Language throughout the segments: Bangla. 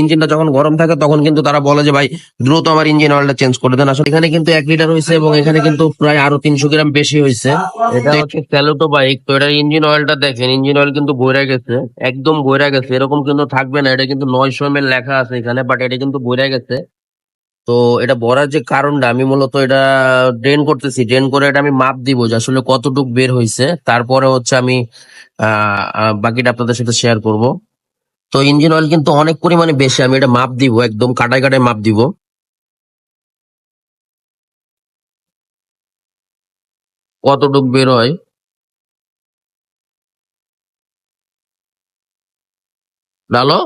ইঞ্জিনটা যখন গরম থাকে তখন কিন্তু তারা বলে যে ভাই দ্রুত আমার ইঞ্জিন অয়েলটা চেঞ্জ করে দেন। আসলে এখানে কিন্তু 1 লিটার হয়েছে এবং এখানে কিন্তু প্রায় আরো 300 গ্রাম বেশি হয়েছে। এটা হচ্ছে স্যালুটো বাইক। তো এটা ইঞ্জিন অয়েলটা দেখেন, ইঞ্জিন অয়েল কিন্তু বইরা গেছে, একদম বইরা গেছে, এরকম কিন্তু থাকবে না। এটা কিন্তু 900 ml লেখা আছে এখানে, বাট এটা কিন্তু বইরা গেছে। তো এটা ভরার যে কারণটা, আমি মূলত এটা ড্রেন করতেছি, ড্রেন করে এটা আমি মাপ দিব যে আসলে কতটুক বের হয়েছে, তারপরে হচ্ছে আমি বাকিটা আপনাদের সাথে শেয়ার করব। তো ইঞ্জিন অয়েল কিন্তু অনেক পরিমাণে বেশি, আমি এটা মাপ দিব, একদম কাটায় কাটায় মাপ দিব। কতটুক বের হয় ডালো,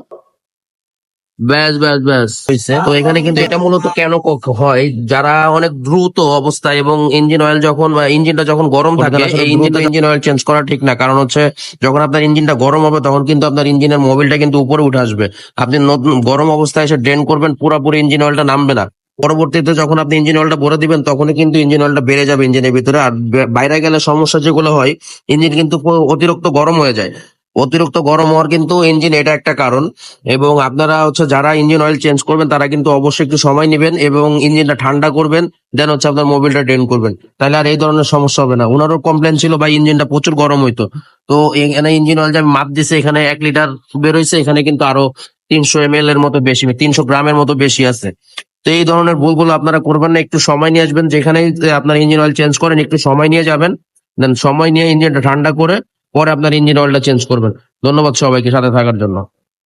ব্যাস ব্যাস ব্যাস হয়েছে। তো এখানে কিন্তু এটা মূলত কেন হয়, যারা অনেক দ্রুত অবস্থায় এবং ইঞ্জিন অয়েল যখন বা ইঞ্জিনটা যখন গরম থাকে, আসলে এই ইঞ্জিন অয়েল চেঞ্জ করা ঠিক না। কারণ হচ্ছে যখন আপনার ইঞ্জিনটা গরম হবে তখন কিন্তু আপনার ইঞ্জিনের মোবিলটা কিন্তু উপরে উঠে আসবে। আপনি নতুন গরম অবস্থায় এসে ড্রেন করবেন, পুরোপুরি ইঞ্জিন অয়েলটা নামবে না। পরবর্তীতে যখন আপনি ইঞ্জিন অয়েলটা ভরে দিবেন তখনই কিন্তু ইঞ্জিন অয়েলটা বেড়ে যাবে ইঞ্জিনের ভিতরে। আর বাইরে গেলে সমস্যা যেগুলো হয়, ইঞ্জিন কিন্তু অতিরিক্ত গরম হয়ে যায়। অতিরিক্ত গরম হওয়ার কিন্তু ইঞ্জিন এটা একটা কারণ। এবং আপনারা হচ্ছে যারা ইঞ্জিন অয়েল চেঞ্জ করবেন তারা কিন্তু অবশ্যই একটু সময় নেবেন এবং ইঞ্জিনটা ঠান্ডা করবেন, দেন হচ্ছে আপনার মোবিলটা ড্রেন করবেন। তাহলে আর এই ধরনের সমস্যা হবে না। ওনারও কমপ্লেন ছিল বা ইঞ্জিনটা প্রচুর গরম হইতো। তো এখানে ইঞ্জিন অয়েল যে আমি মাপ দিছে, এখানে 1 লিটার বেরোইছে, এখানে কিন্তু আরো 300 ml এর মতো বেশি, 300 গ্রামের মতো বেশি আছে। তো এই ধরনের ভুলগুলো আপনারা করবেন না, একটু সময় নিয়ে আসবেন। যেখানে আপনার ইঞ্জিন অয়েল চেঞ্জ করেন একটু সময় নিয়ে যাবেন, দেন সময় নিয়ে ইঞ্জিনটা ঠান্ডা করে পরে আপনার ইঞ্জিন অয়েলটা চেঞ্জ করবেন। ধন্যবাদ সবাইকে সাথে থাকার জন্য।